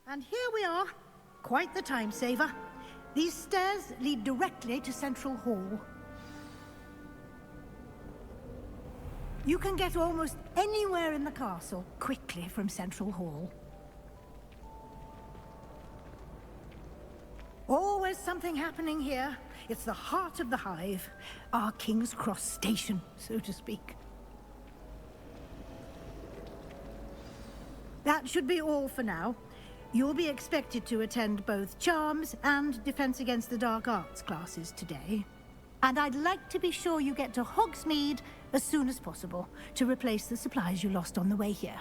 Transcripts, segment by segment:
And here we are. Quite the time saver. These stairs lead directly to Central Hall. You can get almost anywhere in the castle quickly from Central Hall. Always something happening here. It's the heart of the hive. Our King's Cross station, so to speak. That should be all for now. You'll be expected to attend both Charms and Defense Against the Dark Arts classes today. And I'd like to be sure you get to Hogsmeade as soon as possible to replace the supplies you lost on the way here.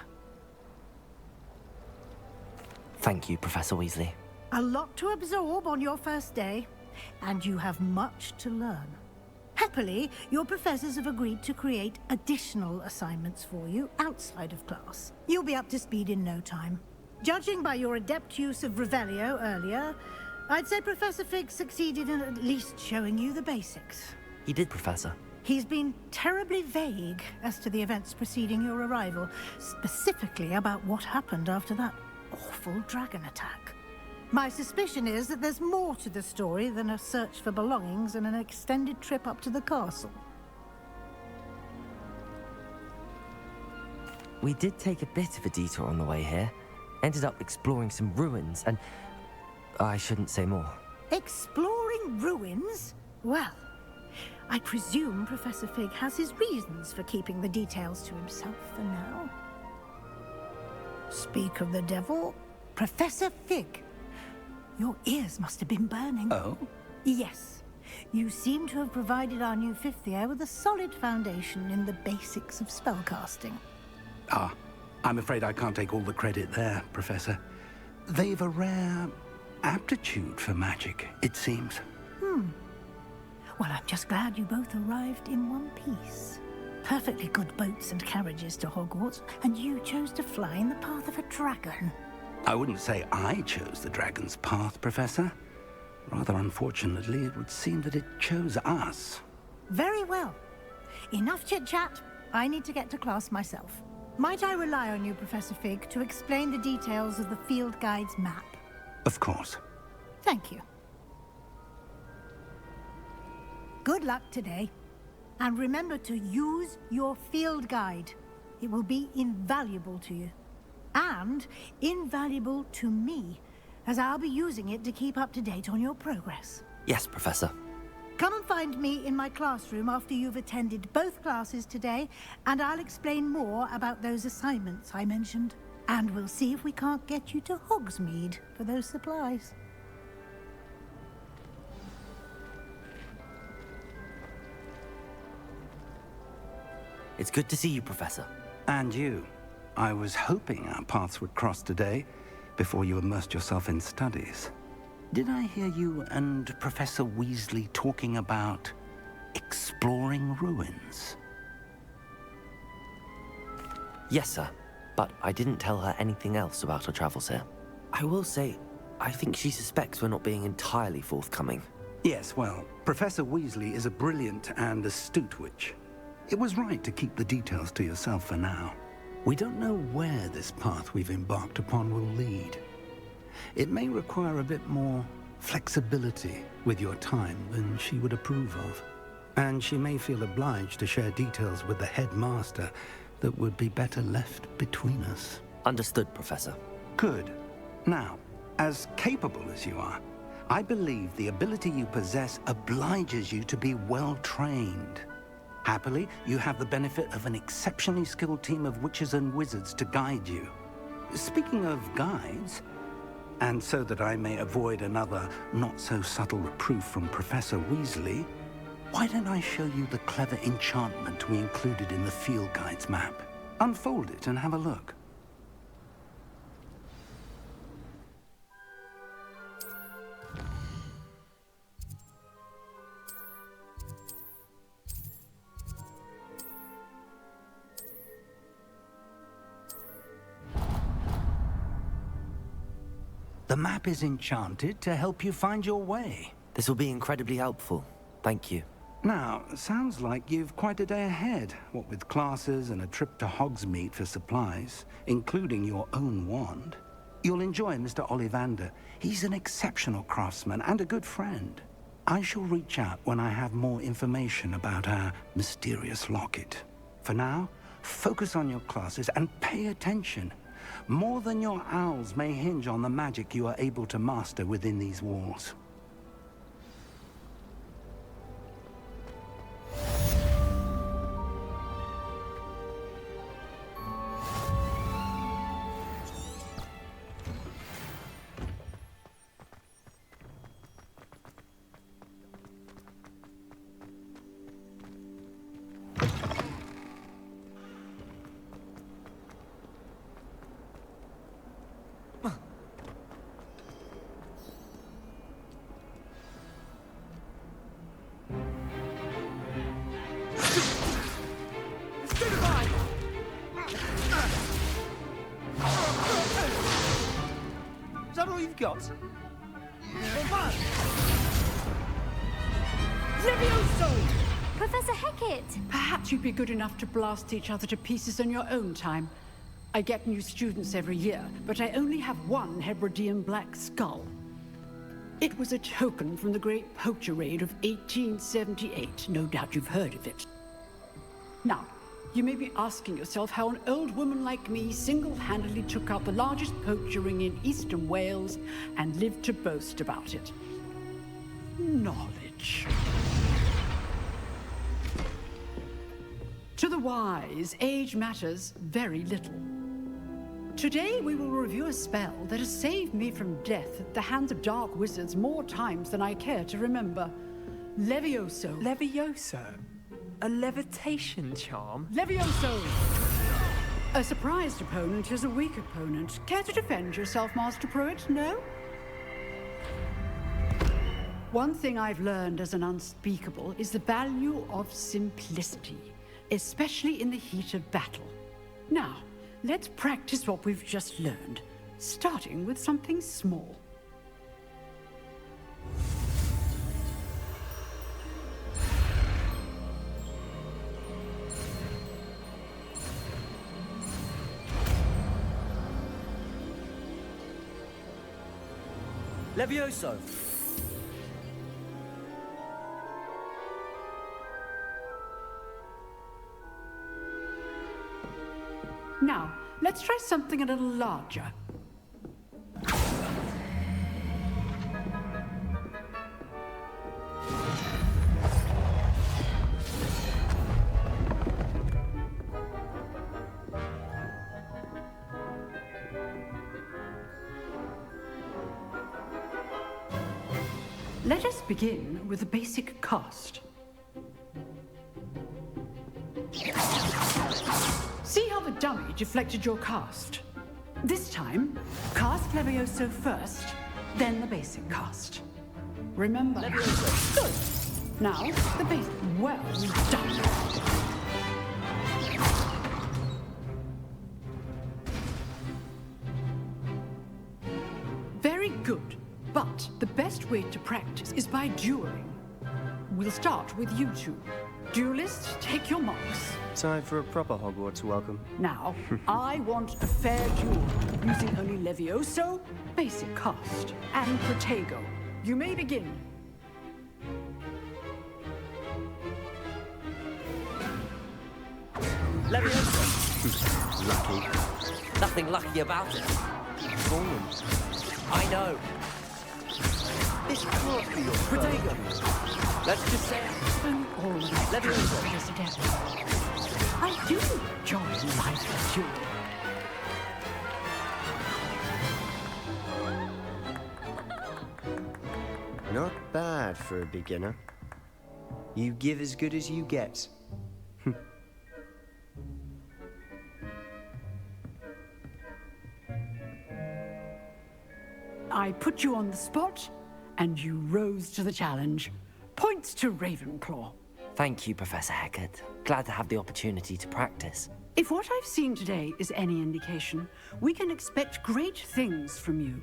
Thank you, Professor Weasley. A lot to absorb on your first day, and you have much to learn. Happily, your professors have agreed to create additional assignments for you outside of class. You'll be up to speed in no time. Judging by your adept use of Revelio earlier, I'd say Professor Fig succeeded in at least showing you the basics. He did, Professor. He's been terribly vague as to the events preceding your arrival, specifically about what happened after that awful dragon attack. My suspicion is that there's more to the story than a search for belongings and an extended trip up to the castle. We did take a bit of a detour on the way here. Ended up exploring some ruins and... I shouldn't say more. Exploring ruins? Well, I presume Professor Fig has his reasons for keeping the details to himself for now. Speak of the devil, Professor Fig. Your ears must have been burning. Oh? Yes. You seem to have provided our new fifth year with a solid foundation in the basics of spellcasting. Ah, I'm afraid I can't take all the credit there, Professor. They've a rare aptitude for magic, it seems. Well, I'm just glad you both arrived in one piece. Perfectly good boats and carriages to Hogwarts, and you chose to fly in the path of a dragon. I wouldn't say I chose the dragon's path, Professor. Rather unfortunately, it would seem that it chose us. Very well. Enough chit-chat. I need to get to class myself. Might I rely on you, Professor Fig, to explain the details of the field guide's map? Of course. Thank you. Good luck today. And remember to use your field guide. It will be invaluable to you. And invaluable to me, as I'll be using it to keep up to date on your progress. Yes, Professor. Come and find me in my classroom after you've attended both classes today, and I'll explain more about those assignments I mentioned. And we'll see if we can't get you to Hogsmeade for those supplies. It's good to see you, Professor. And you. I was hoping our paths would cross today, before you immersed yourself in studies. Did I hear you and Professor Weasley talking about exploring ruins? Yes, sir. But I didn't tell her anything else about our travels here. I will say, I think she suspects we're not being entirely forthcoming. Yes, well, Professor Weasley is a brilliant and astute witch. It was right to keep the details to yourself for now. We don't know where this path we've embarked upon will lead. It may require a bit more flexibility with your time than she would approve of. And she may feel obliged to share details with the headmaster that would be better left between us. Understood, Professor. Good. Now, as capable as you are, I believe the ability you possess obliges you to be well trained. Happily, you have the benefit of an exceptionally skilled team of witches and wizards to guide you. Speaking of guides, and so that I may avoid another not-so-subtle reproof from Professor Weasley, why don't I show you the clever enchantment we included in the field guide's map? Unfold it and have a look. The map is enchanted to help you find your way. This will be incredibly helpful. Thank you. Now, sounds like you've quite a day ahead, what with classes and a trip to Hogsmeade for supplies, including your own wand. You'll enjoy Mr. Ollivander. He's an exceptional craftsman and a good friend. I shall reach out when I have more information about our mysterious locket. For now, focus on your classes and pay attention. More than your owls may hinge on the magic you are able to master within these walls. Is that all you've got? Levioso! Professor Hackett! Perhaps you'd be good enough to blast each other to pieces on your own time. I get new students every year, but I only have one Hebridean black skull. It was a token from the Great Poacher Raid of 1878. No doubt you've heard of it. Now, you may be asking yourself how an old woman like me single-handedly took out the largest poacher ring in eastern Wales and lived to boast about it. Knowledge. To the wise, age matters very little. Today we will review a spell that has saved me from death at the hands of dark wizards more times than I care to remember. Levioso. Levioso? A levitation charm? Levioso! A surprised opponent is a weak opponent. Care to defend yourself, Master Pruitt? No? One thing I've learned as an unspeakable is the value of simplicity, especially in the heat of battle. Now, let's practice what we've just learned, starting with something small. Levioso! Now, let's try something a little larger. Let us begin with the basic cast. See how the dummy deflected your cast? This time, cast Levioso first, then the basic cast. Remember. Levioso. Good. Now, the basic. Well done. Very good. But the best way to practice is by dueling. We'll start with you two. Duelists, take your marks. Time for a proper Hogwarts welcome. Now, I want a fair duel, using only Levioso, basic cast, and Protego. You may begin. Levioso! Lucky. Nothing lucky about it. Fallen. I know. This can't be your Protego. Let's just say And all of that Levioso. I do enjoy life duel. Not bad for a beginner. You give as good as you get. I put you on the spot, and you rose to the challenge. Points to Ravenclaw. Thank you, Professor Hackett. Glad to have the opportunity to practice. If what I've seen today is any indication, we can expect great things from you.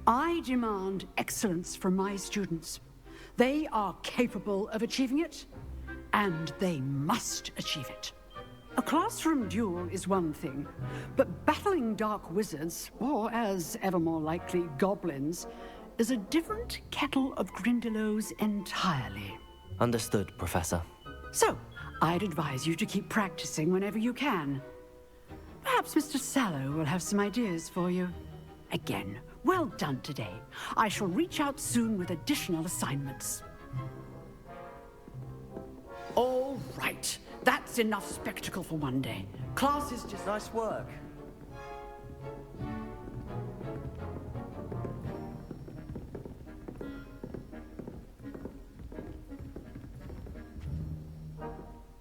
I demand excellence from my students. They are capable of achieving it, and they must achieve it. A classroom duel is one thing, but battling dark wizards, or as ever more likely, goblins, is a different kettle of Grindylows entirely. Understood, Professor. So, I'd advise you to keep practicing whenever you can. Perhaps Mr. Sallow will have some ideas for you. Again, well done today. I shall reach out soon with additional assignments. All right. That's enough spectacle for one day. Class is just... Nice work.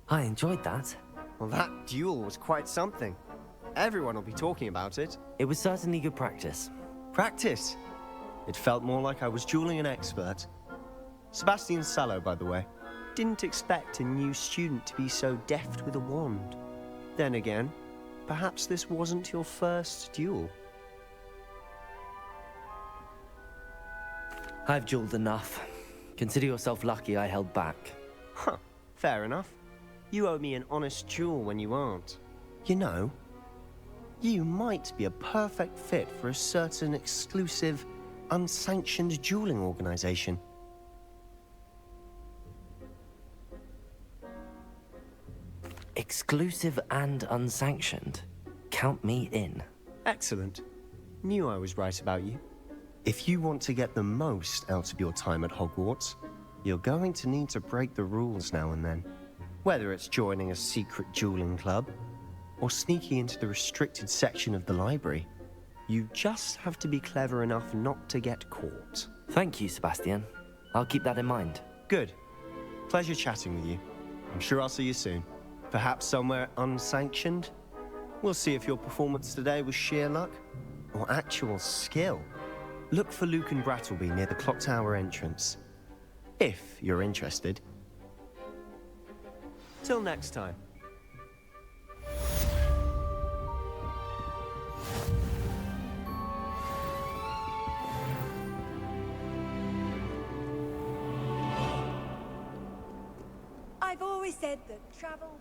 I enjoyed that. Well, that duel was quite something. Everyone will be talking about it. It was certainly good practice. Practice? It felt more like I was dueling an expert. Sebastian Sallow, by the way. Didn't expect a new student to be so deft with a wand. Then again, perhaps this wasn't your first duel. I've dueled enough. Consider yourself lucky I held back. Huh, fair enough. You owe me an honest duel when you aren't. You know, you might be a perfect fit for a certain exclusive, unsanctioned dueling organization. Exclusive and unsanctioned. Count me in. Excellent. Knew I was right about you. If you want to get the most out of your time at Hogwarts, you're going to need to break the rules now and then. Whether it's joining a secret dueling club, or sneaking into the restricted section of the library, you just have to be clever enough not to get caught. Thank you, Sebastian. I'll keep that in mind. Good. Pleasure chatting with you. I'm sure I'll see you soon. Perhaps somewhere unsanctioned? We'll see if your performance today was sheer luck or actual skill. Look for Luke and Brattleby near the clock tower entrance, if you're interested. Till next time. I've always said that travel...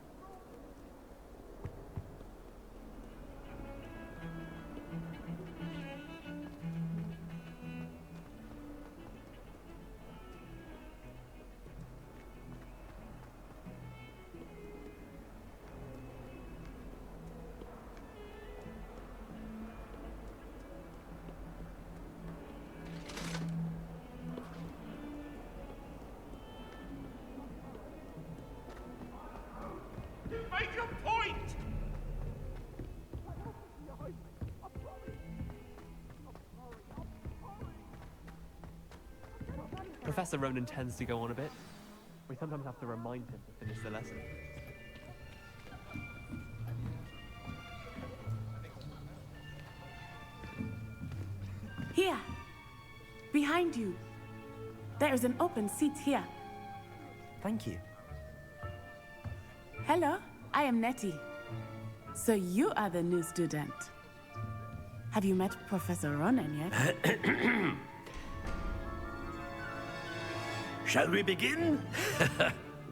Make your point! Professor Ronan tends to go on a bit. We sometimes have to remind him to finish the lesson. Here, behind you. There is an open seat here. Thank you. Hello, I am Nettie. So you are the new student. Have you met Professor Ronan yet? Shall we begin?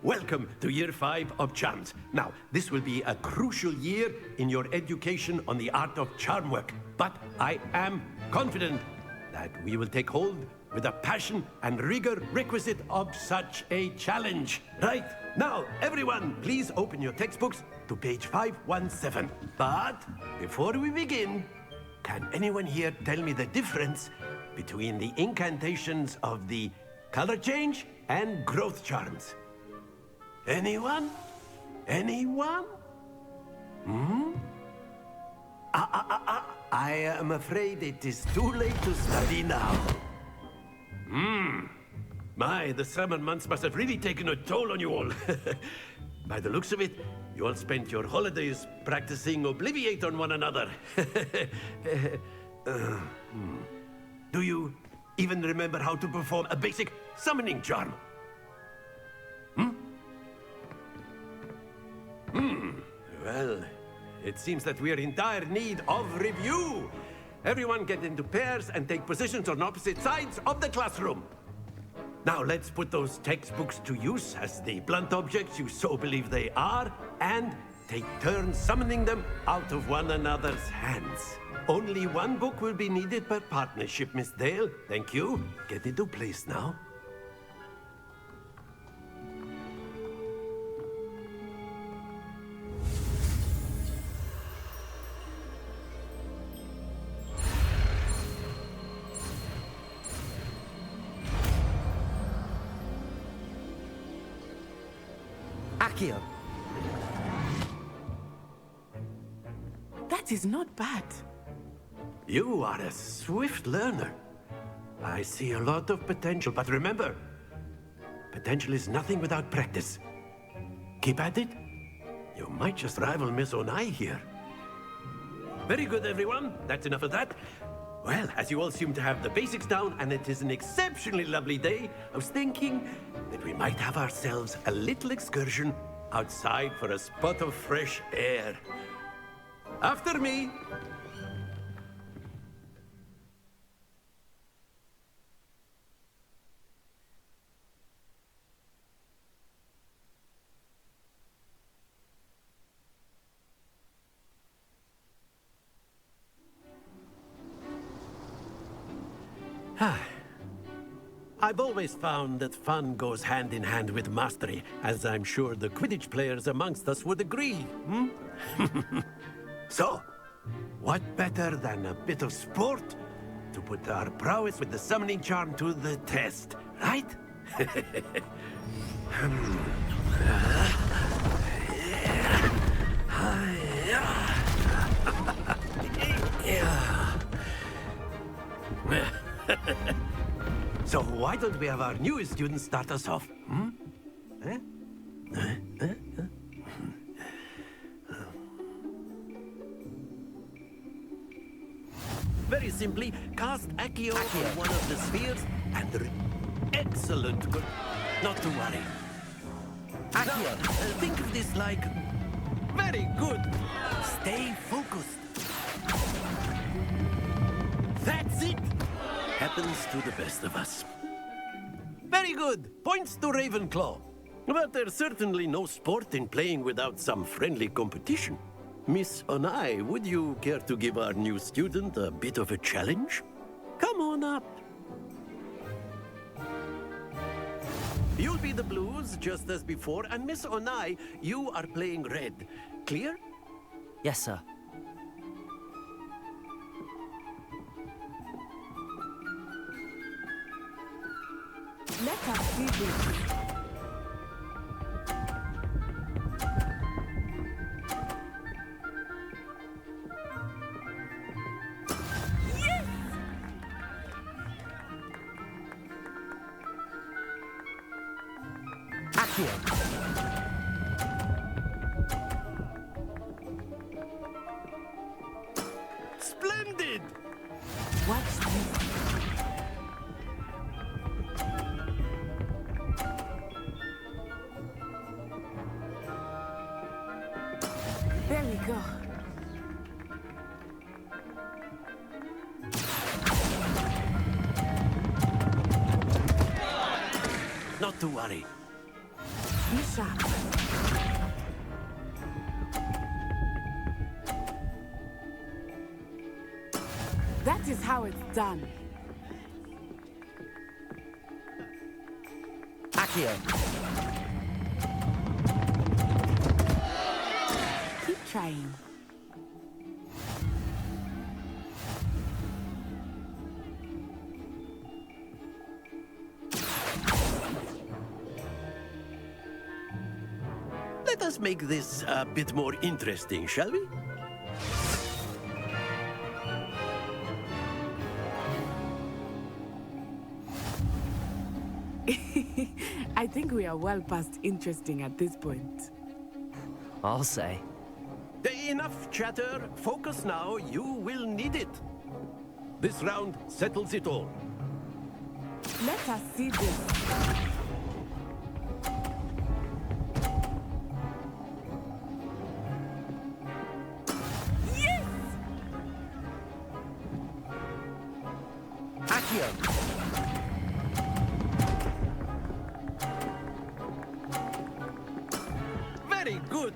Welcome to Year 5 of Charms. Now, this will be a crucial year in your education on the art of charm work. But I am confident that we will take hold with the passion and rigor requisite of such a challenge. Right, now, everyone, please open your textbooks to page 517. But before we begin, can anyone here tell me the difference between the incantations of the color change and growth charms? Anyone? Anyone? I am afraid it is too late to study now. My, the summer months must have really taken a toll on you all. By the looks of it, you all spent your holidays practicing Obliviate on one another. Do you even remember how to perform a basic summoning charm? Well, it seems that we are in dire need of review. Everyone get into pairs and take positions on opposite sides of the classroom. Now let's put those textbooks to use as the blunt objects you so believe they are, and take turns summoning them out of one another's hands. Only one book will be needed per partnership, Miss Dale. Thank you. Get into place now. Accio! That is not bad. You are a swift learner. I see a lot of potential, but remember, potential is nothing without practice. Keep at it. You might just rival Miss Onai here. Very good, everyone. That's enough of that. Well, as you all seem to have the basics down, and it is an exceptionally lovely day, I was thinking that we might have ourselves a little excursion outside for a spot of fresh air. After me. I've always found that fun goes hand in hand with mastery, as I'm sure the Quidditch players amongst us would agree, So, what better than a bit of sport to put our prowess with the summoning charm to the test, right? So why don't we have our newest student start us off? Very simply, cast Accio on one of the spheres and... Excellent. Good. Not to worry. Accio. Now, think of this like... Very good. Stay focused. That's it. Happens to the best of us. Very good. Points to Ravenclaw. But there's certainly no sport in playing without some friendly competition. Miss Onai, would you care to give our new student a bit of a challenge? Come on up. You'll be the blues, just as before, and Miss Onai, you are playing red. Clear? Yes, sir. Let us see this. Yes! Accio! Splendid! Watch this. There we go. Not to worry. Be sharp. That is how it's done. Accio! Keep trying. Let us make this a bit more interesting, shall we? I think we are well past interesting at this point. I'll say. Enough chatter. Focus now. You will need it. This round settles it all. Let us see this. Yes! Accio! Very good.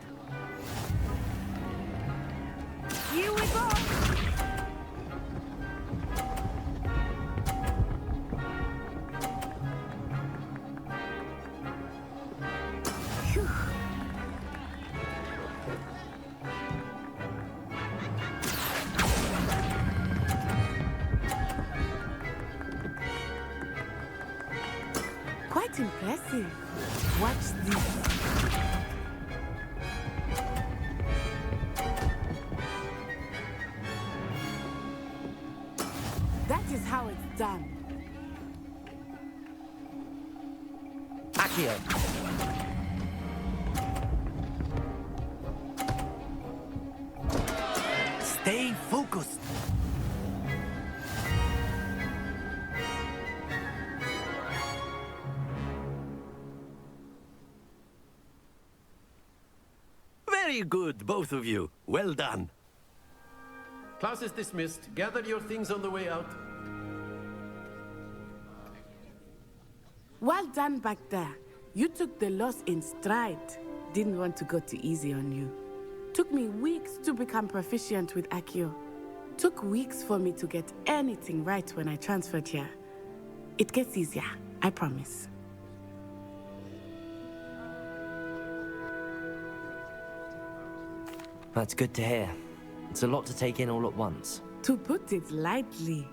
quite impressive. Watch this. That is how it's done. Accio! Stay focused. Very good, both of you. Well done. Class is dismissed. Gather your things on the way out. Well done back there. You took the loss in stride. Didn't want to go too easy on you. Took me weeks to become proficient with Accio. Took weeks for me to get anything right when I transferred here. It gets easier, I promise. That's good to hear. It's a lot to take in all at once. To put it lightly,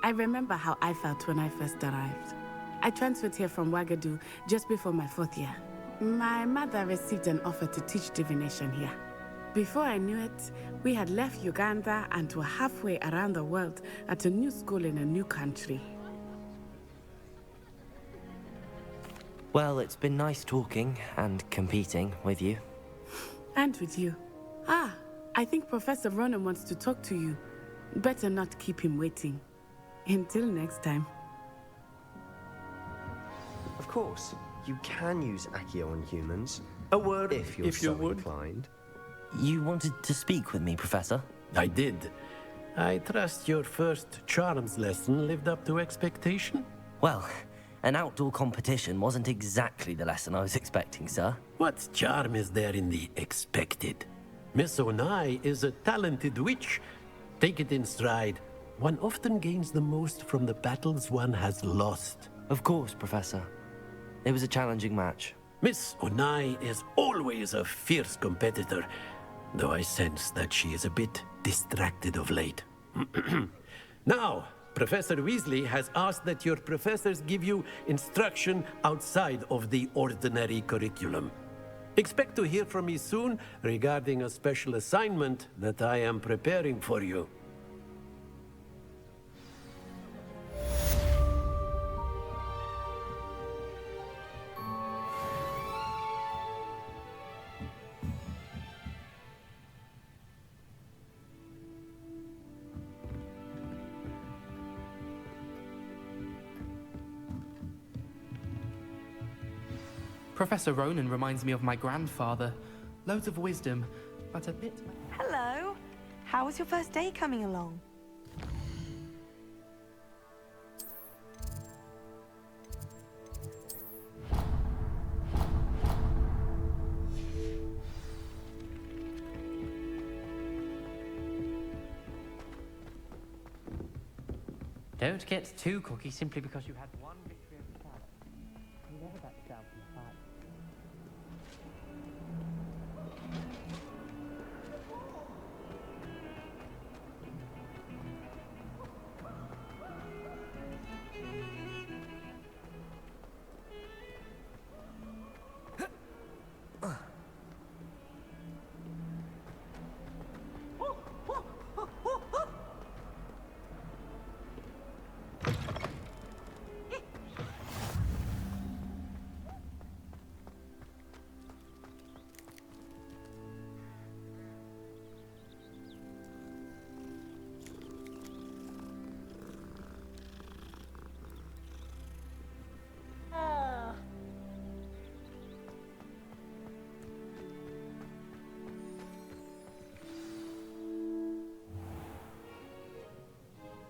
I remember how I felt when I first arrived. I transferred here from Ouagadougou just before my 4th year. My mother received an offer to teach divination here. Before I knew it, we had left Uganda and were halfway around the world at a new school in a new country. Well, it's been nice talking and competing with you. And with you. Ah, I think Professor Ronan wants to talk to you. Better not keep him waiting. Until next time. Of course, you can use Accio on humans. A word if you're so inclined. You wanted to speak with me, Professor? I did. I trust your first charms lesson lived up to expectation? Well, an outdoor competition wasn't exactly the lesson I was expecting, sir. What charm is there in the expected? Miss Onai is a talented witch. Take it in stride. One often gains the most from the battles one has lost. Of course, Professor. It was a challenging match. Miss Onai is always a fierce competitor, though I sense that she is a bit distracted of late. Now, Professor Weasley has asked that your professors give you instruction outside of the ordinary curriculum. Expect to hear from me soon regarding a special assignment that I am preparing for you. Professor Ronan reminds me of my grandfather. Loads of wisdom, but a bit... Hello. How was your first day coming along? Don't get too cocky simply because you had one victory of the past. You never back down from the fight.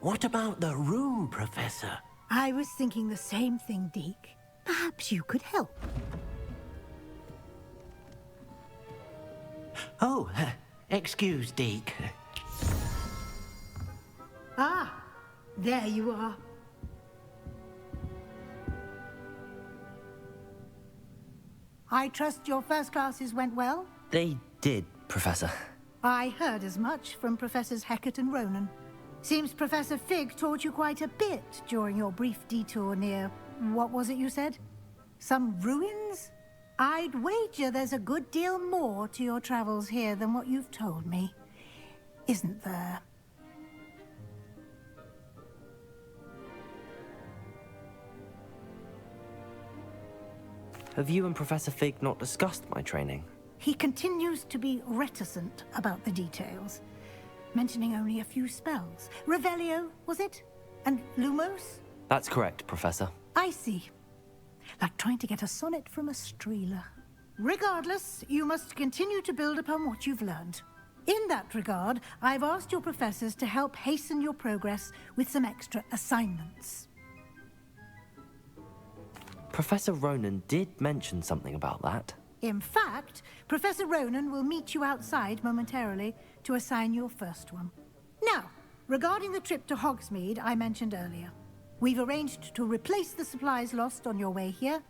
What about the room, Professor? I was thinking the same thing, Deke. Perhaps you could help. Oh, excuse, Deke. Ah, there you are. I trust your first classes went well? They did, Professor. I heard as much from Professors Hecat and Ronan. Seems Professor Fig taught you quite a bit during your brief detour near What was it you said? Some ruins? I'd wager there's a good deal more to your travels here than what you've told me. Isn't there? Have you and Professor Fig not discussed my training? He continues to be reticent about the details, mentioning only a few spells. Revelio, was it? And Lumos? That's correct, Professor. I see. Like trying to get a sonnet from a streeler. Regardless, you must continue to build upon what you've learned. In that regard, I've asked your professors to help hasten your progress with some extra assignments. Professor Ronan did mention something about that. In fact, Professor Ronan will meet you outside momentarily to assign your first one. Now, regarding the trip to Hogsmeade I mentioned earlier, we've arranged to replace the supplies lost on your way here,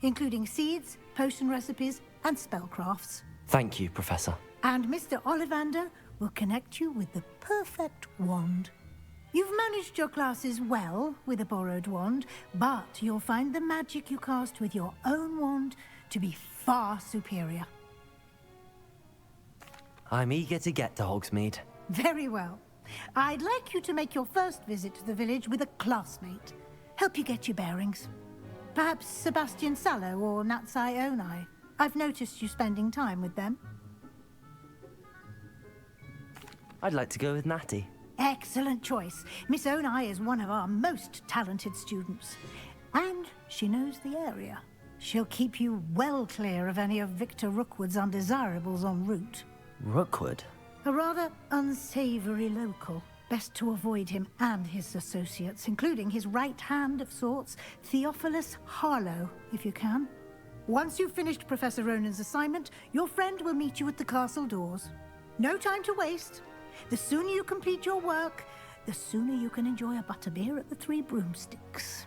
including seeds, potion recipes, and spellcrafts. Thank you, Professor. And Mr. Ollivander will connect you with the perfect wand. You've managed your classes well with a borrowed wand, but you'll find the magic you cast with your own wand to be far superior. I'm eager to get to Hogsmeade. Very well. I'd like you to make your first visit to the village with a classmate. Help you get your bearings. Perhaps Sebastian Sallow or Natsai Onai. I've noticed you spending time with them. I'd like to go with Natty. Excellent choice. Miss Onai is one of our most talented students. And she knows the area. She'll keep you well clear of any of Victor Rookwood's undesirables en route. Rookwood? A rather unsavory local. Best to avoid him and his associates, including his right hand of sorts, Theophilus Harlow, if you can. Once you've finished Professor Ronan's assignment, your friend will meet you at the castle doors. No time to waste. The sooner you complete your work, the sooner you can enjoy a butterbeer at the Three Broomsticks.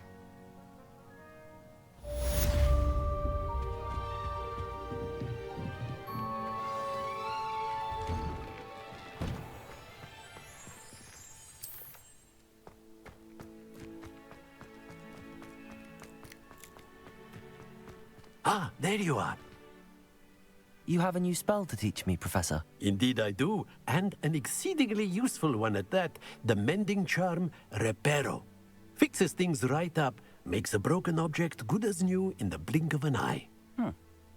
Ah, there you are. You have a new spell to teach me, Professor. Indeed I do, and an exceedingly useful one at that. The mending charm, Reparo. Fixes things right up, makes a broken object good as new in the blink of an eye.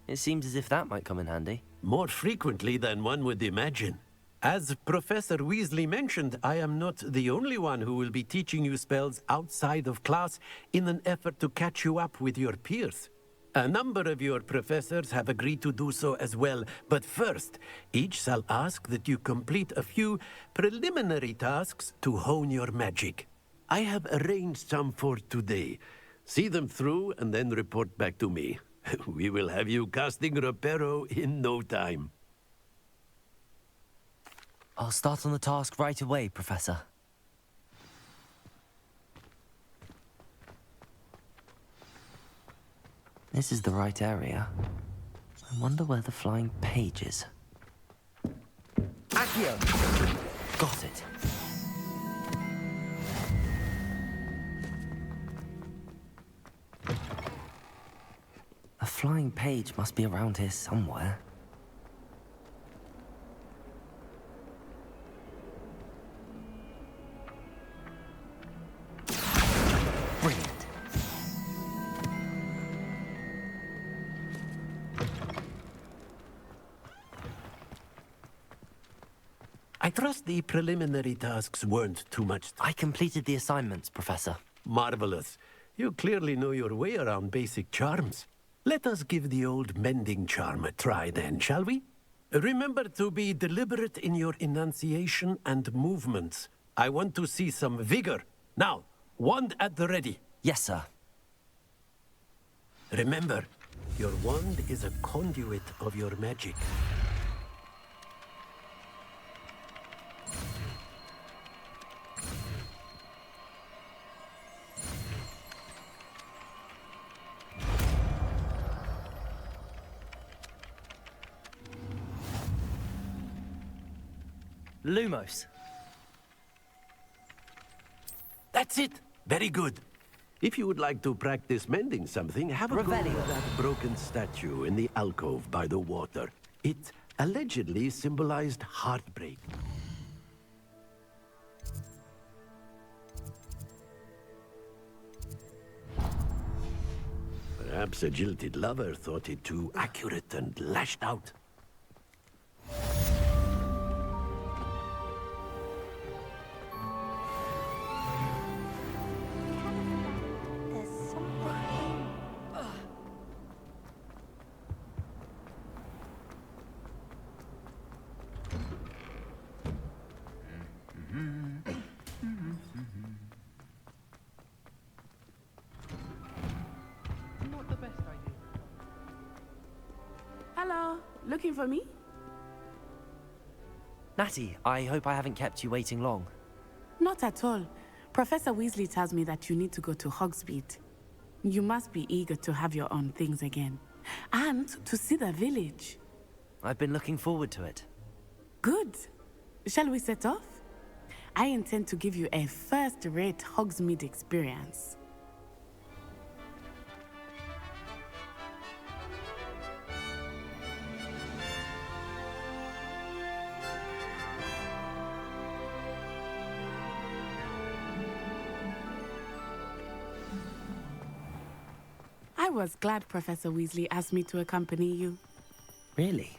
It seems as if that might come in handy. More frequently than one would imagine. As Professor Weasley mentioned, I am not the only one who will be teaching you spells outside of class in an effort to catch you up with your peers. A number of your professors have agreed to do so as well, but first, each shall ask that you complete a few preliminary tasks to hone your magic. I have arranged some for today. See them through and then report back to me. We will have you casting Reparo in no time. I'll start on the task right away, Professor. This is the right area. I wonder where the flying page is. Accio! Got it. A flying page must be around here somewhere. Brilliant. I trust the preliminary tasks weren't too much. I completed the assignments, Professor. Marvelous. You clearly know your way around basic charms. Let us give the old mending charm a try then, shall we? Remember to be deliberate in your enunciation and movements. I want to see some vigor. Now, wand at the ready. Yes, sir. Remember, your wand is a conduit of your magic. Lumos. That's it. Very good. If you would like to practice mending something, have a go Revelio. with that broken statue in the alcove by the water. It allegedly symbolized heartbreak. Perhaps a jilted lover thought it too accurate and lashed out. There's something. Not the best idea. Hello, looking for me? Natty, I hope I haven't kept you waiting long. Not at all. Professor Weasley tells me that you need to go to Hogsmeade. You must be eager to have your own things again. And to see the village. I've been looking forward to it. Good. Shall we set off? I intend to give you a first-rate Hogsmeade experience. I was glad Professor Weasley asked me to accompany you. Really?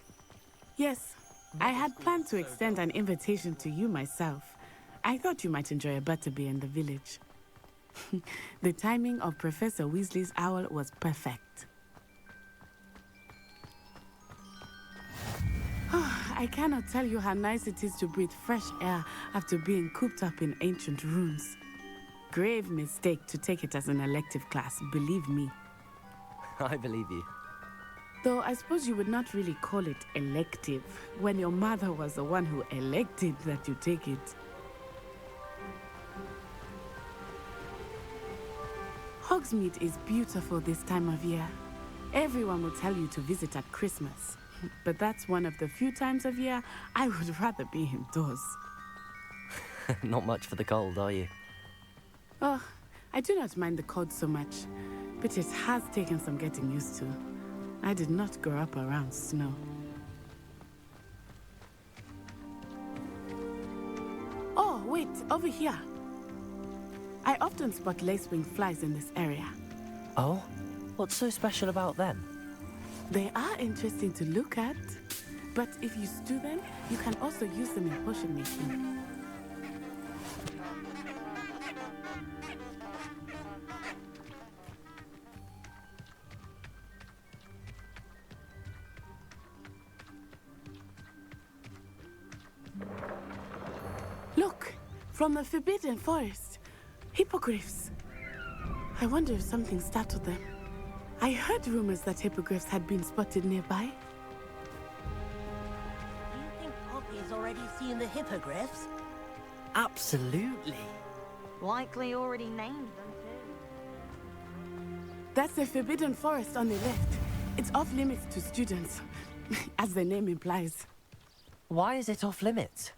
Yes, I had planned to extend an invitation to you myself. I thought you might enjoy a butterbeer in the village. The timing of Professor Weasley's owl was perfect. I cannot tell you how nice it is to breathe fresh air after being cooped up in ancient rooms. Grave mistake to take it as an elective class, believe me. I believe you. Though I suppose you would not really call it elective when your mother was the one who elected that you take it. Hogsmeade is beautiful this time of year. Everyone will tell you to visit at Christmas. But that's one of the few times of year I would rather be indoors. Not much for the cold, are you? Oh, I do not mind the cold so much, but it has taken some getting used to. I did not grow up around snow. Oh, wait, over here. I often spot lacewing flies in this area. Oh? What's so special about them? They are interesting to look at, but if you stew them, you can also use them in potion making. Look, from the Forbidden Forest, hippogriffs. I wonder if something startled them. I heard rumors that hippogriffs had been spotted nearby. Do you think Poppy's already seen the hippogriffs? Absolutely. Likely already named them too. That's the Forbidden Forest on the left. It's off limits to students, as the name implies. Why is it off limits?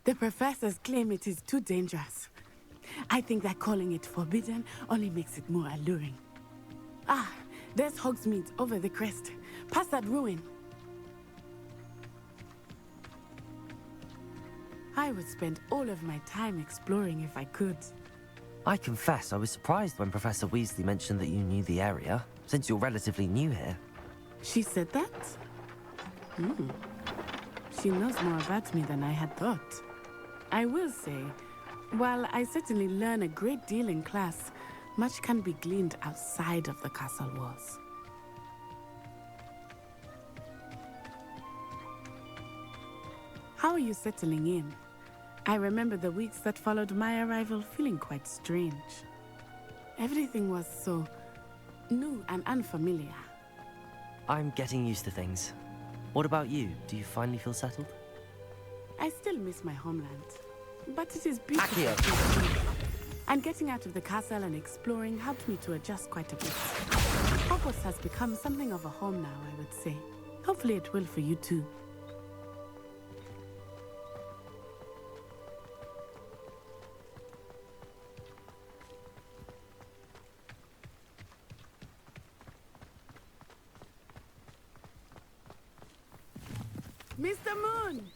The professors claim it is too dangerous. I think that calling it forbidden only makes it more alluring. Ah, there's Hogsmeade over the crest. Past that ruin. I would spend all of my time exploring if I could. I confess I was surprised when Professor Weasley mentioned that you knew the area, since you're relatively new here. She said that? She knows more about me than I had thought. I will say, while I certainly learn a great deal in class, much can be gleaned outside of the castle walls. How are you settling in? I remember the weeks that followed my arrival feeling quite strange. Everything was so new and unfamiliar. I'm getting used to things. What about you? Do you finally feel settled? I still miss my homeland, but it is beautiful. Accio! And getting out of the castle and exploring helped me to adjust quite a bit. Hogwarts has become something of a home now, I would say. Hopefully it will for you too. Mr. Moon!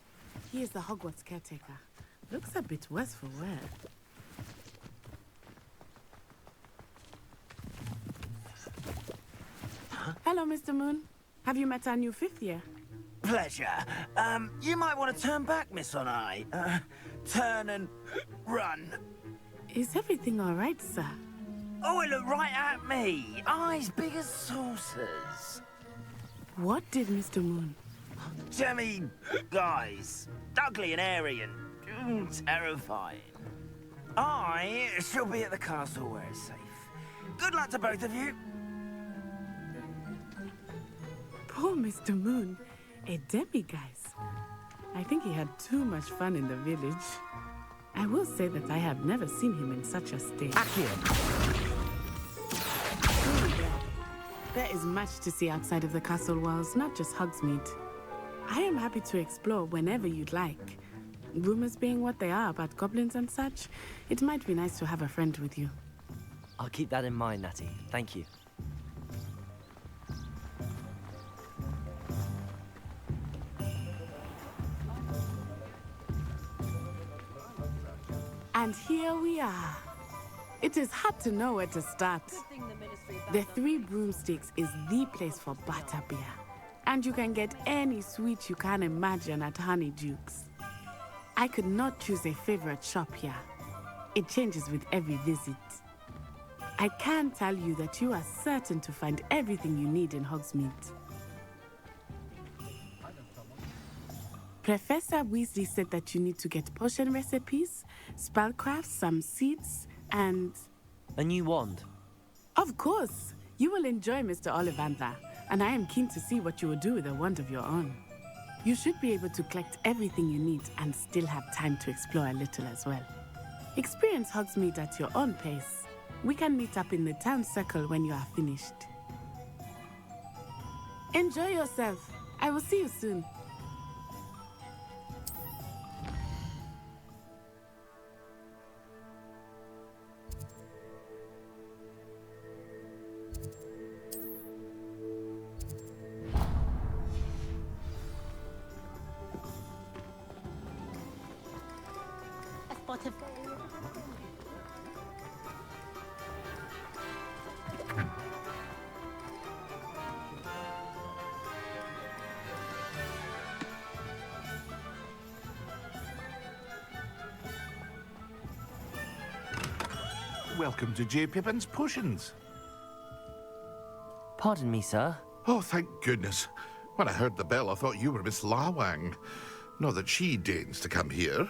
He is the Hogwarts caretaker. Looks a bit worse for wear. Hello, Mr. Moon. Have you met our new fifth year? Pleasure. You might want to turn back, Miss Onai. Turn and run. Is everything all right, sir? Oh, it looked right at me. Eyes big as saucers. What did Mr. Moon? Jemmy, guys. Ugly and airy and terrifying. I shall be at the castle where it's safe. Good luck to both of you. Poor Mr. Moon. A demi-guise. I think he had too much fun in the village. I will say that I have never seen him in such a state. There is much to see outside of the castle walls, not just Hogsmeade. I am happy to explore whenever you'd like. Rumors being what they are about goblins and such, it might be nice to have a friend with you. I'll keep that in mind, Natty. Thank you. And here we are. It is hard to know where to start. The Three Broomsticks is the place for butterbeer. And you can get any sweet you can imagine at Honeydukes. I could not choose a favorite shop here. It changes with every visit. I can tell you that you are certain to find everything you need in Hogsmeade. Professor Weasley said that you need to get potion recipes, spellcrafts, some seeds, and... A new wand? Of course! You will enjoy Mr. Ollivander, and I am keen to see what you will do with a wand of your own. You should be able to collect everything you need and still have time to explore a little as well. Experience Hogsmeade at your own pace. We can meet up in the town circle when you are finished. Enjoy yourself. I will see you soon. Welcome to J. Pippin's Potions. Pardon me, sir. Oh, thank goodness. When I heard the bell, I thought you were Miss Lawang. Not that she deigns to come here.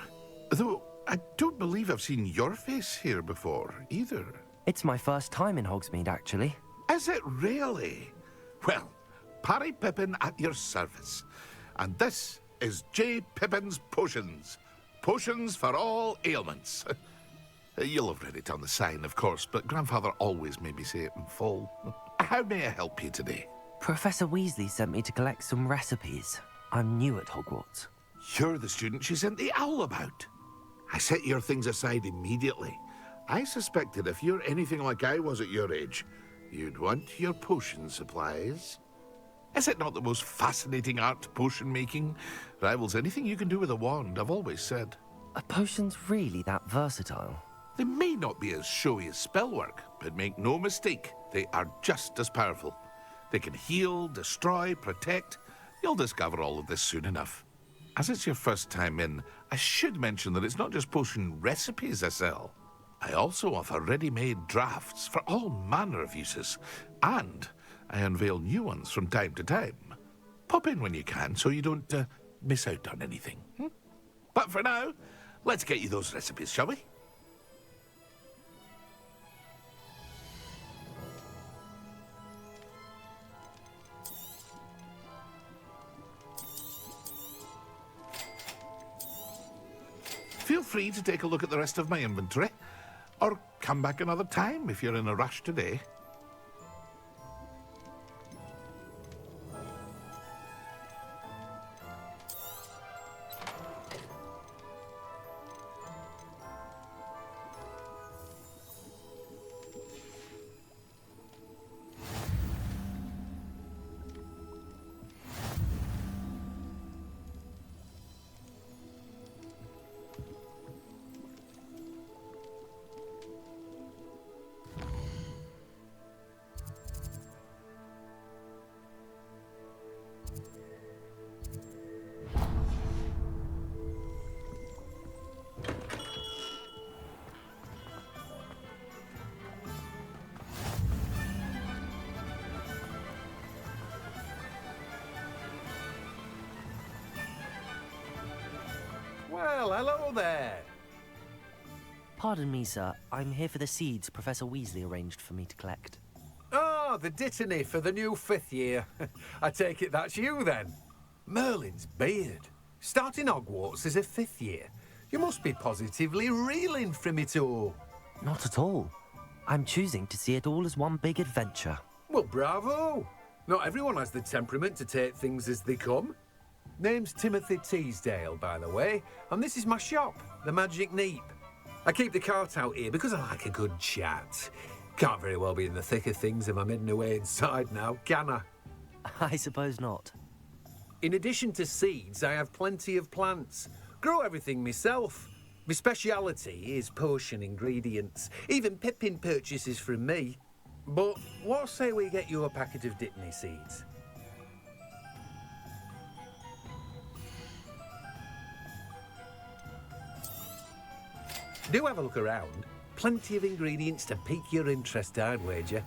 Though, I don't believe I've seen your face here before, either. It's my first time in Hogsmeade, actually. Is it really? Well, Parry Pippin at your service. And this is J. Pippin's Potions. Potions for all ailments. You'll have read it on the sign, of course, but Grandfather always made me say it in full. How may I help you today? Professor Weasley sent me to collect some recipes. I'm new at Hogwarts. You're the student she sent the owl about. I set your things aside immediately. I suspected if you're anything like I was at your age, you'd want your potion supplies. Is it not the most fascinating art, potion making? Rivals anything you can do with a wand, I've always said. Are potions really that versatile? They may not be as showy as spellwork, but make no mistake, they are just as powerful. They can heal, destroy, protect. You'll discover all of this soon enough. As it's your first time in, I should mention that it's not just potion recipes I sell. I also offer ready-made drafts for all manner of uses, and I unveil new ones from time to time. Pop in when you can so you don't miss out on anything. But for now, let's get you those recipes, shall we? Feel free to take a look at the rest of my inventory, or come back another time if you're in a rush today. Well, hello there. Pardon me, sir. I'm here for the seeds Professor Weasley arranged for me to collect. Oh, the dittany for the new 5th year. I take it that's you, then. Merlin's beard. Starting Hogwarts as a 5th year. You must be positively reeling from it all. Not at all. I'm choosing to see it all as one big adventure. Well, bravo. Not everyone has the temperament to take things as they come. Name's Timothy Teasdale, by the way, and this is my shop, the Magic Neep. I keep the cart out here because I like a good chat. Can't very well be in the thick of things if I'm hidden away inside now, can I? I suppose not. In addition to seeds, I have plenty of plants. Grow everything myself. My speciality is potion ingredients. Even Pippin purchases from me. But what say we get you a packet of Dittany seeds? Do have a look around. Plenty of ingredients to pique your interest, I'd wager.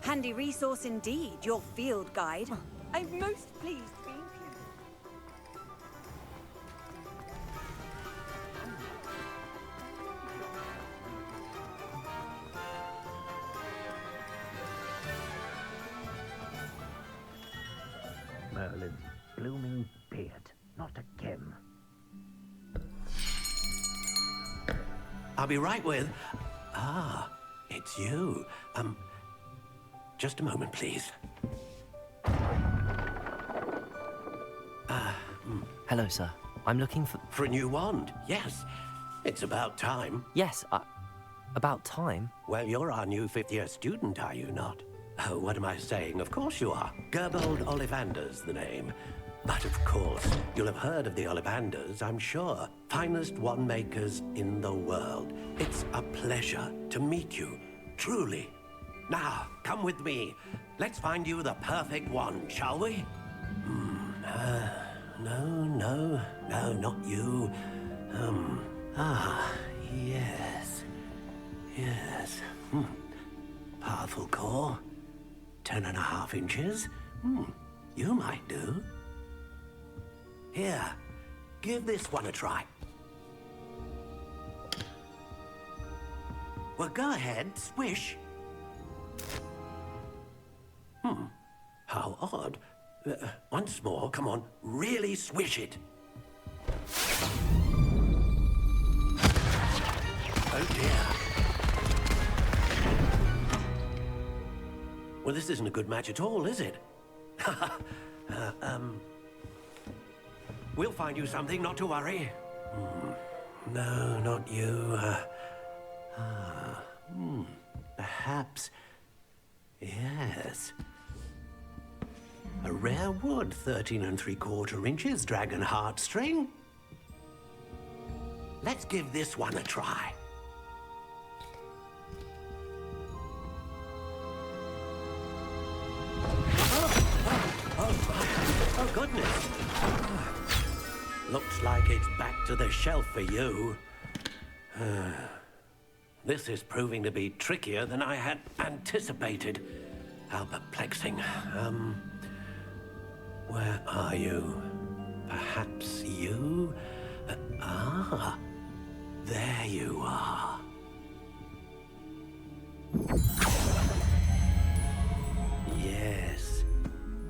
Handy resource indeed, your field guide. I'm most pleased to be included. Merlin's blooming beard, not again. I'll be right with... Ah, it's you. Just a moment, please. Hello, sir. I'm looking for... For a new wand, yes. It's about time. Yes, about time? Well, you're our new 5th-year student, are you not? Oh, what am I saying? Of course you are. Gerbold Ollivander's the name. But of course, you'll have heard of the Ollivanders, I'm sure. Finest wand makers in the world. It's a pleasure to meet you, truly. Now, come with me. Let's find you the perfect wand, shall we? No, not you. Yes. Powerful core. 10.5 inches. You might do. Here, give this one a try. Well, go ahead, swish. How odd. Once more, come on, really swish it. Oh dear. Well, this isn't a good match at all, is it? We'll find you something, not to worry. No, not you. Perhaps... Yes. A rare wood, 13 3/4 inches, dragon heartstring. Let's give this one a try. goodness. Looks like it's back to the shelf for you. This is proving to be trickier than I had anticipated. How perplexing. Where are you? Perhaps you? There you are. Yes,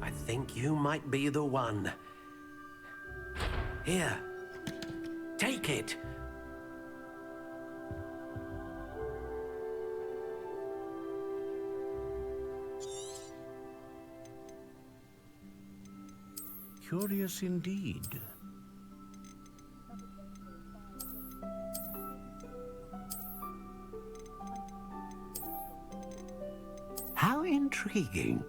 I think you might be the one. Here, take it. Curious indeed. How intriguing.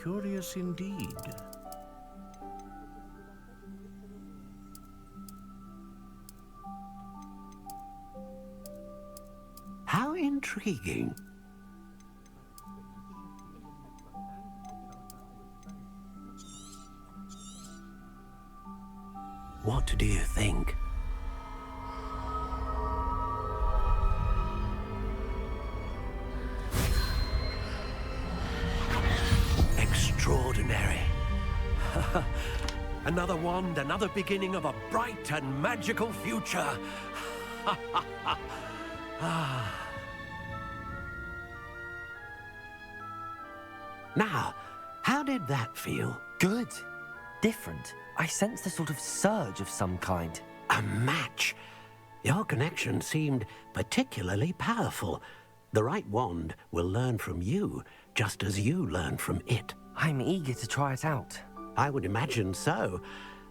Curious indeed. How intriguing. What do you think? Extraordinary. Another wand, another beginning of a bright and magical future. Now, how did that feel? Good. Different. I sensed a sort of surge of some kind. A match. Your connection seemed particularly powerful. The right wand will learn from you, just as you learn from it. I'm eager to try it out. I would imagine so.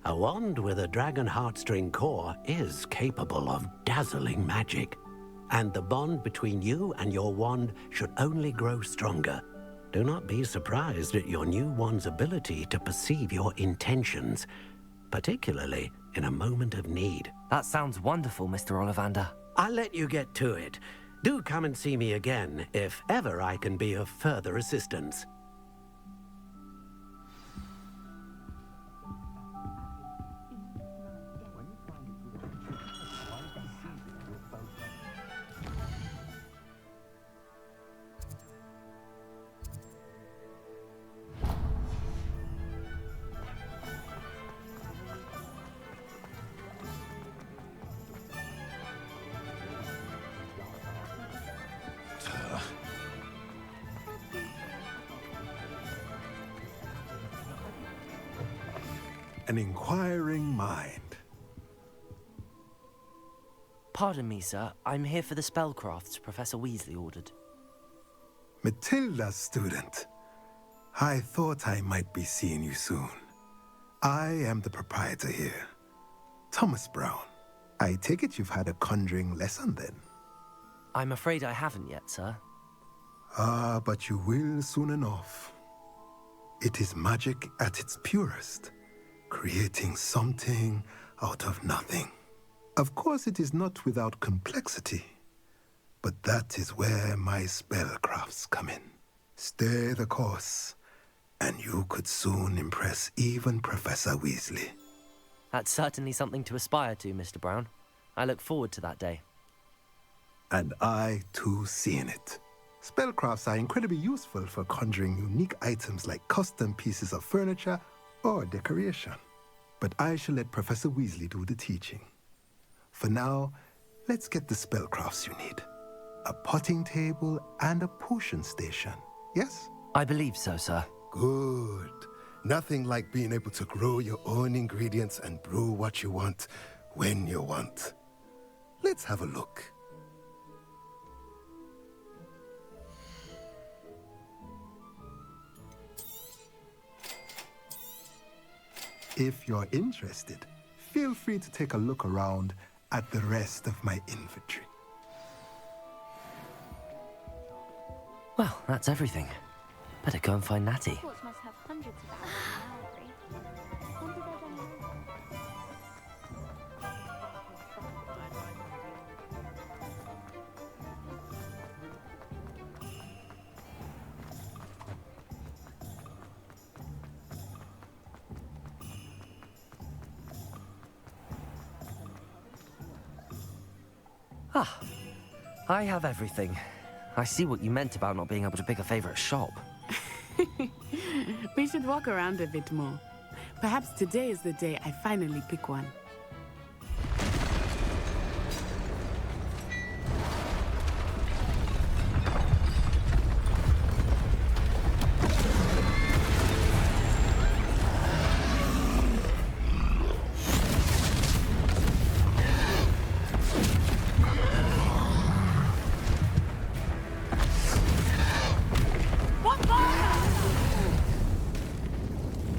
A wand with a dragon heartstring core is capable of dazzling magic. And the bond between you and your wand should only grow stronger. Do not be surprised at your new wand's ability to perceive your intentions, particularly in a moment of need. That sounds wonderful, Mr. Ollivander. I'll let you get to it. Do come and see me again if ever I can be of further assistance. An inquiring mind. Pardon me, sir. I'm here for the spellcrafts Professor Weasley ordered. Matilda's student. I thought I might be seeing you soon. I am the proprietor here, Thomas Brown. I take it you've had a conjuring lesson then? I'm afraid I haven't yet, sir. Ah, but you will soon enough. It is magic at its purest, creating something out of nothing. Of course, it is not without complexity, but that is where my spellcrafts come in. Stay the course, and you could soon impress even Professor Weasley. That's certainly something to aspire to, Mr. Brown. I look forward to that day. And I, too, seeing it. Spellcrafts are incredibly useful for conjuring unique items like custom pieces of furniture or decoration. But I shall let Professor Weasley do the teaching. For now, let's get the spellcrafts you need. A potting table and a potion station, yes? I believe so, sir. Good. Nothing like being able to grow your own ingredients and brew what you want, when you want. Let's have a look. If you're interested, feel free to take a look around at the rest of my inventory. Well, that's everything. Better go and find Natty. Hogwarts must have hundreds of hours in the library. When did they run out? I have everything. I see what you meant about not being able to pick a favorite shop. We should walk around a bit more. Perhaps today is the day I finally pick one.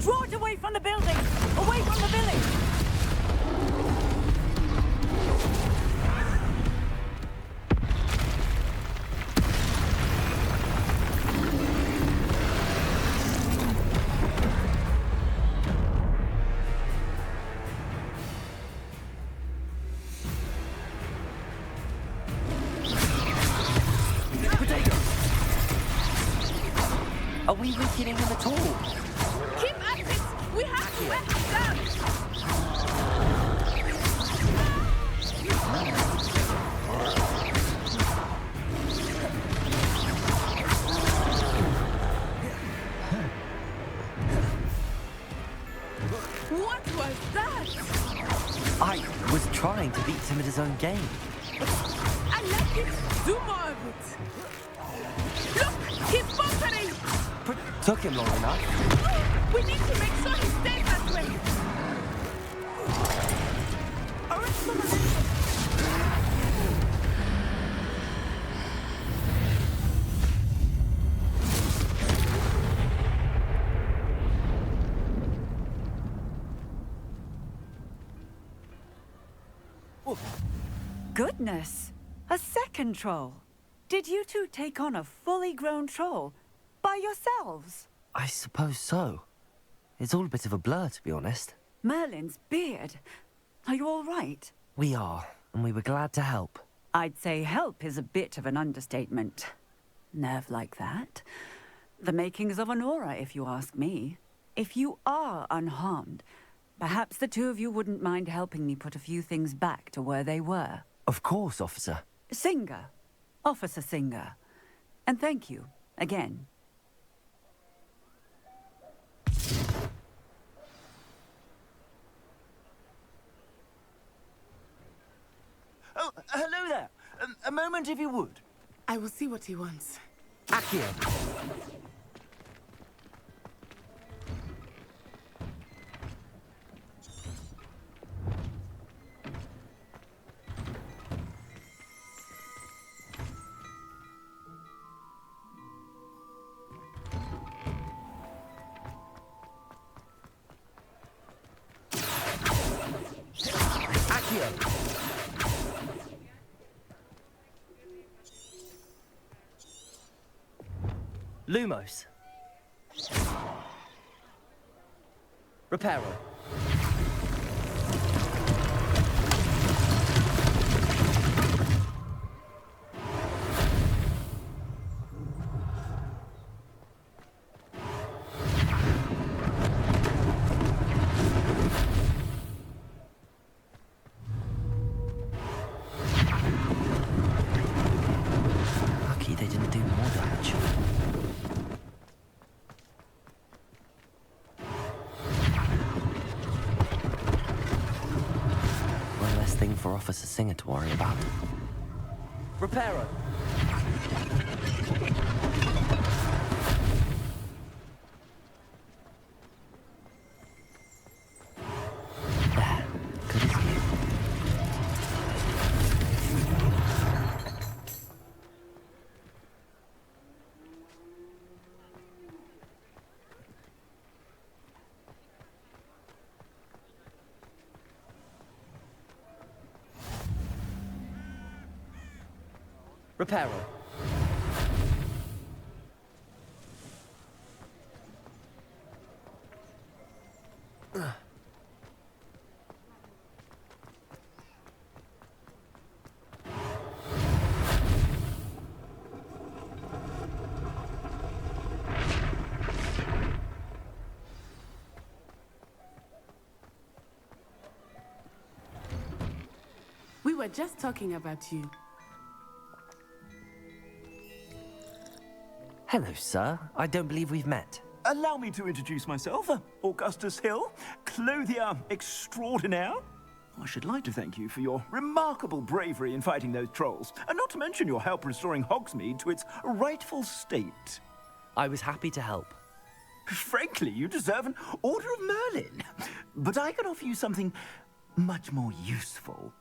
Draw it away from the building! Away from the village! Are we weakening him at all? Keep at it! We have to wear him down! What was that? I was trying to beat him at his own game. I like it! Do more of it! Look! He's faltering! Took him long enough. We need to make sure he stays that way! Goodness! A second troll! Did you two take on a fully grown troll? By yourselves? I suppose so. It's all a bit of a blur, to be honest. Merlin's beard. Are you all right? We are, and we were glad to help. I'd say help is a bit of an understatement. Nerve like that. The makings of an aura, if you ask me. If you are unharmed, perhaps the two of you wouldn't mind helping me put a few things back to where they were. Of course, officer. Singer. Officer Singer. And thank you, again. Oh, hello there. A moment if you would. I will see what he wants. Accio. Lumos. Reparo. Lucky they didn't do more damage. One less thing for Officer Singer to worry about. Reparo. There. Good as new. Reparo. We were just talking about you. Hello, sir. I don't believe we've met. Allow me to introduce myself. Augustus Hill, clothier extraordinaire. I should like to thank you for your remarkable bravery in fighting those trolls, and not to mention your help restoring Hogsmeade to its rightful state. I was happy to help. Frankly, you deserve an Order of Merlin. But I can offer you something much more useful.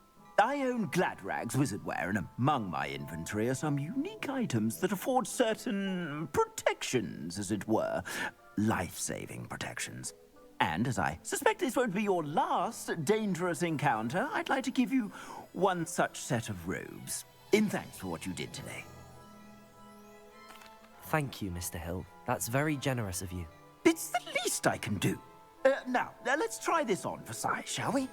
I own Gladrag's wizardware, and among my inventory are some unique items that afford certain protections, as it were. Life-saving protections. And as I suspect this won't be your last dangerous encounter, I'd like to give you one such set of robes, in thanks for what you did today. Thank you, Mr. Hill. That's very generous of you. It's the least I can do. Now, let's try this on for size, shall we?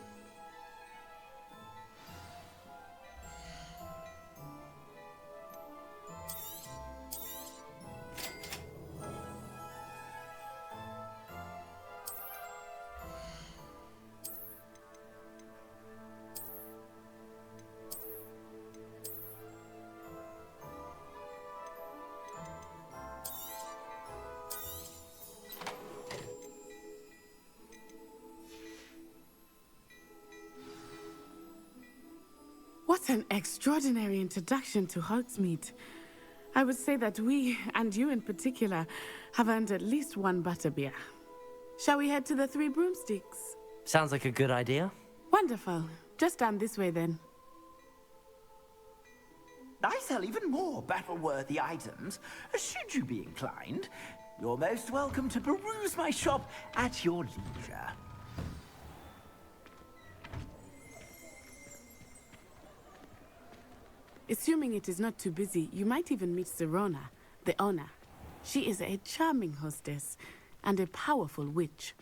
What an extraordinary introduction to Hogsmeade. I would say that we, and you in particular, have earned at least one butterbeer. Shall we head to the Three Broomsticks? Sounds like a good idea. Wonderful. Just down this way then. I sell even more battle-worthy items, should you be inclined. You're most welcome to peruse my shop at your leisure. Assuming it is not too busy, you might even meet Sirona, the owner. She is a charming hostess and a powerful witch.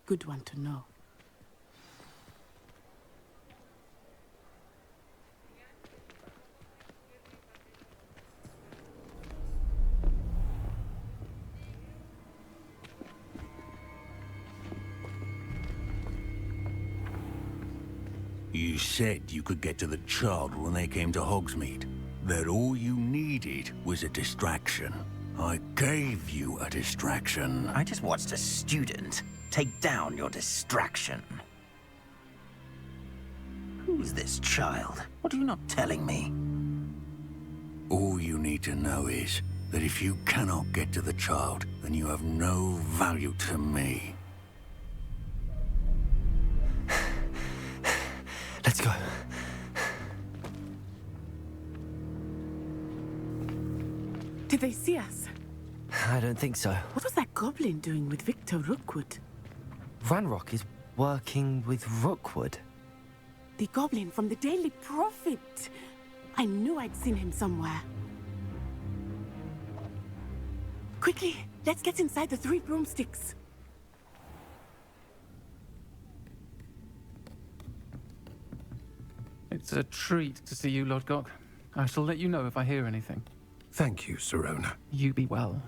Good one to know. You said you could get to the child when they came to Hogsmeade. That all you needed was a distraction. I gave you a distraction. I just watched a student take down your distraction. Who's this child? What are you not telling me? All you need to know is that if you cannot get to the child, then you have no value to me. Let's go. Did they see us? I don't think so. What was that goblin doing with Victor Rookwood? Ranrock is working with Rookwood. The goblin from the Daily Prophet. I knew I'd seen him somewhere. Quickly, let's get inside the Three Broomsticks. It's a treat to see you, Lodgok. I shall let you know if I hear anything. Thank you, Sirona. You be well.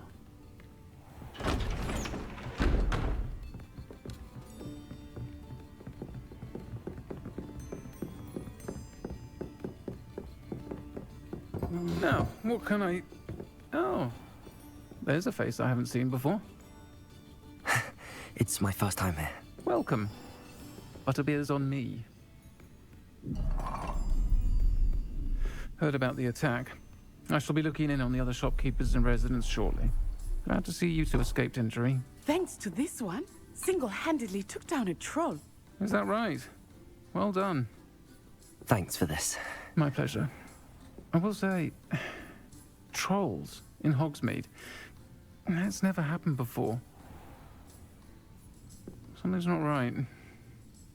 Now, what can I... Oh, there's a face I haven't seen before. It's my first time here. Welcome. Butterbeer's on me. Heard about the attack. I shall be looking in on the other shopkeepers and residents shortly. Glad to see you two escaped injury. Thanks to this one, single-handedly took down a troll. Is that right? Well done. Thanks for this. My pleasure. I will say, trolls in Hogsmeade. That's never happened before. Something's not right.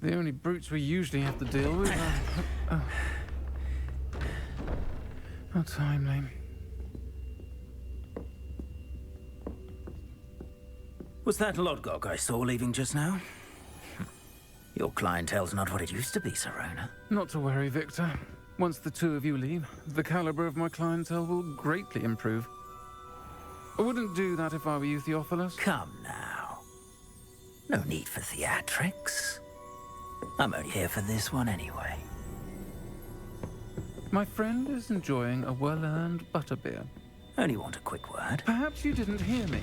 The only brutes we usually have to deal with are... How timely. Was that Lodgok I saw leaving just now? Your clientele's not what it used to be, Sirona. Not to worry, Victor. Once the two of you leave, the caliber of my clientele will greatly improve. I wouldn't do that if I were you, Theophilus. Come now. No need for theatrics. I'm only here for this one anyway. My friend is enjoying a well-earned butterbeer. Only want a quick word. Perhaps you didn't hear me.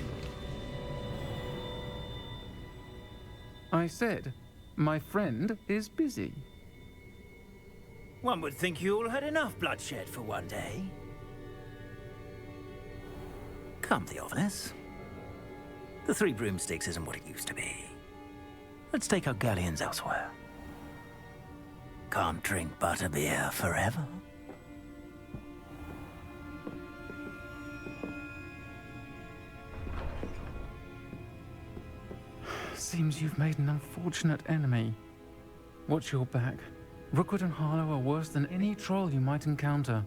I said, my friend is busy. One would think you all had enough bloodshed for one day. Come, Theophilus. The Three Broomsticks isn't what it used to be. Let's take our galleons elsewhere. Can't drink butterbeer forever. Seems you've made an unfortunate enemy. Watch your back. Rookwood and Harlow are worse than any troll you might encounter.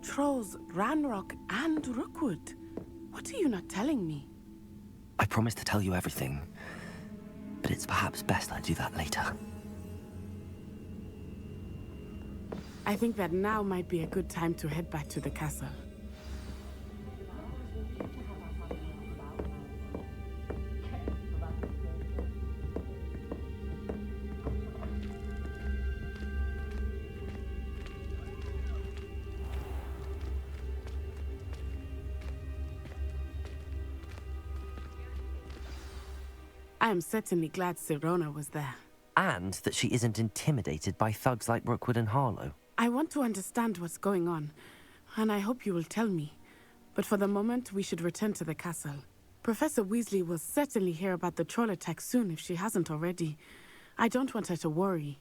Trolls, Ranrock, and Rookwood. What are you not telling me? I promised to tell you everything, but it's perhaps best I do that later. I think that now might be a good time to head back to the castle. I am certainly glad Sirona was there. And that she isn't intimidated by thugs like Rookwood and Harlow. I want to understand what's going on, and I hope you will tell me. But for the moment, we should return to the castle. Professor Weasley will certainly hear about the troll attack soon if she hasn't already. I don't want her to worry.